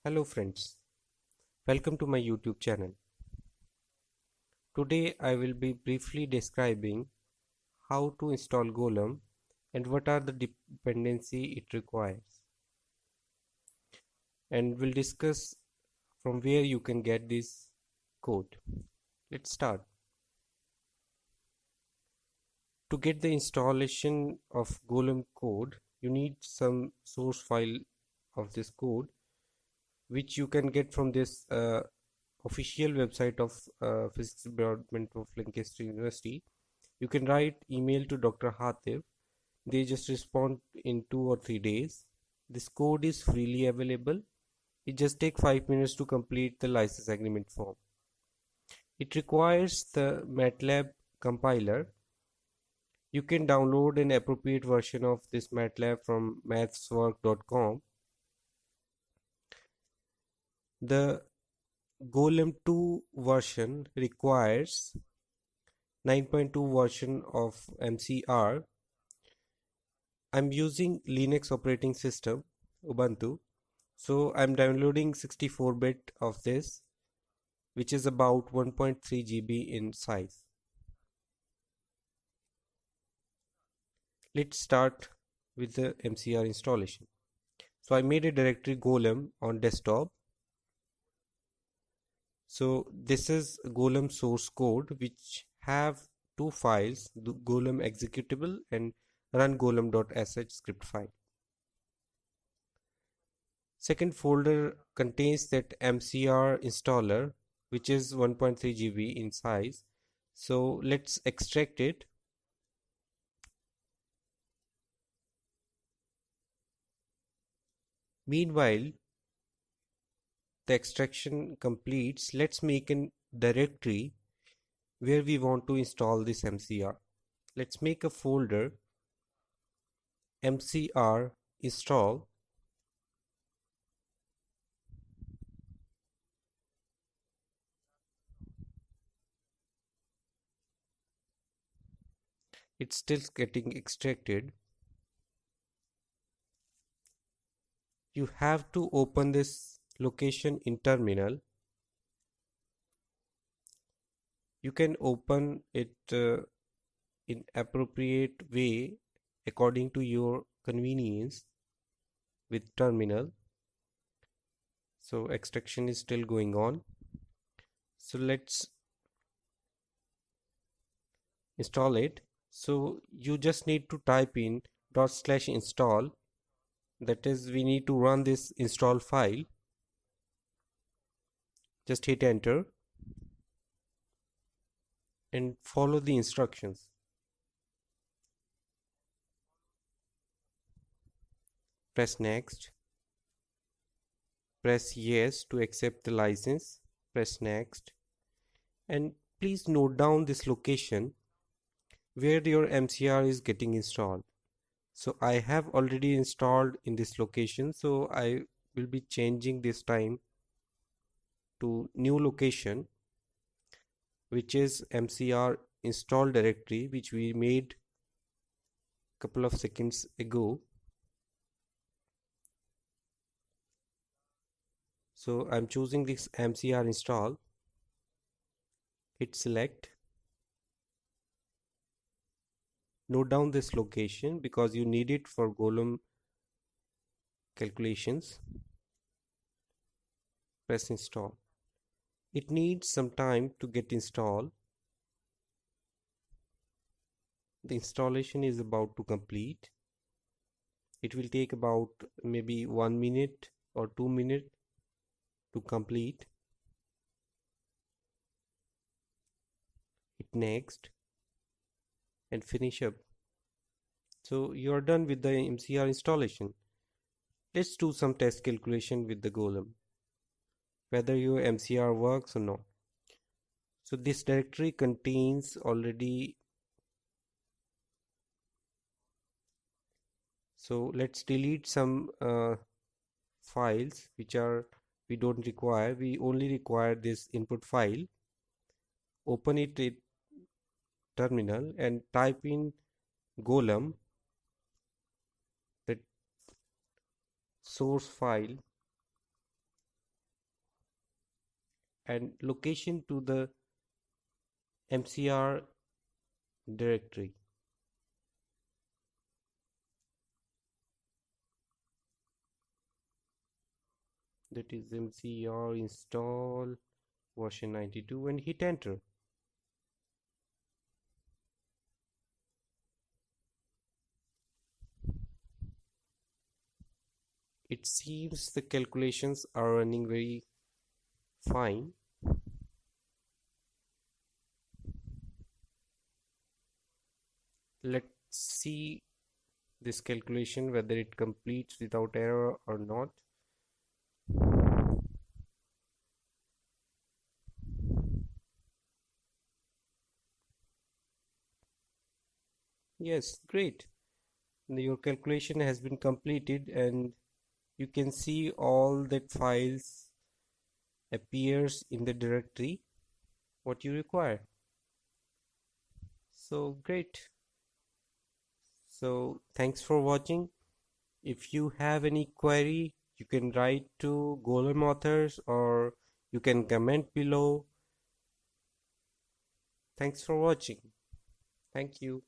Hello friends, welcome to my YouTube channel. Today I will be briefly describing how to install Gollum and what are the dependency it requires, and we'll discuss from where you can get this code. Let's start. To get the installation of Gollum code, you need some source file of this code which you can get from this official website of Physics Department of Lancaster University. You can write email to Dr. Hatif. They just respond in 2 or 3 days. This code is freely available. It just takes 5 minutes to complete the license agreement form. It requires the MATLAB compiler. You can download an appropriate version of this MATLAB from mathswork.com. The Gollum 2 version requires 9.2 version of MCR. I'm using Linux operating system, Ubuntu. So I'm downloading 64-bit of this, which is about 1.3 GB in size. Let's start with the MCR installation. So I made a directory Gollum on desktop. So this is Gollum source code, which have two files, the Gollum executable and run gollum.sh script file. Second folder contains that MCR installer, which is 1.3 GB in size. So let's extract it. Meanwhile, the extraction completes. Let's make a directory where we want to install this MCR. Let's make a folder MCR install. It's still getting extracted. You have to open this location in terminal. You can open it in appropriate way according to your convenience with terminal. So extraction is still going on. So let's install it. So you just need to type in /install. That is, we need to run this install file. Just hit enter and follow the instructions. Press next. Press yes to accept the license. Press next. And please note down this location where your MCR is getting installed. So I have already installed in this location, so I will be changing this time to new location, which is MCR install directory, which we made a couple of seconds ago. So I'm choosing this MCR install. Hit select. Note down this location because you need it for Gollum calculations. Press install. It needs some time to get installed. The installation is about to complete. It will take about maybe 1 minute or 2 minutes to complete. Hit next and finish up. So you are done with the MCR installation. Let's do some test calculation with the Gollum, whether your MCR works or not. So this directory contains already. So let's delete some files which we don't require. We only require this input file. Open it in terminal and type in Gollum, the source file, and location to the MCR directory. That is MCR install version 92 and hit enter. It seems the calculations are running very fine. Let's see this calculation whether it completes without error or not. Yes, great. Your calculation has been completed and you can see all that files appears in the directory what you require. So great. So thanks for watching. If you have any query, you can write to Gollum authors or you can comment below. Thanks for watching. Thank you.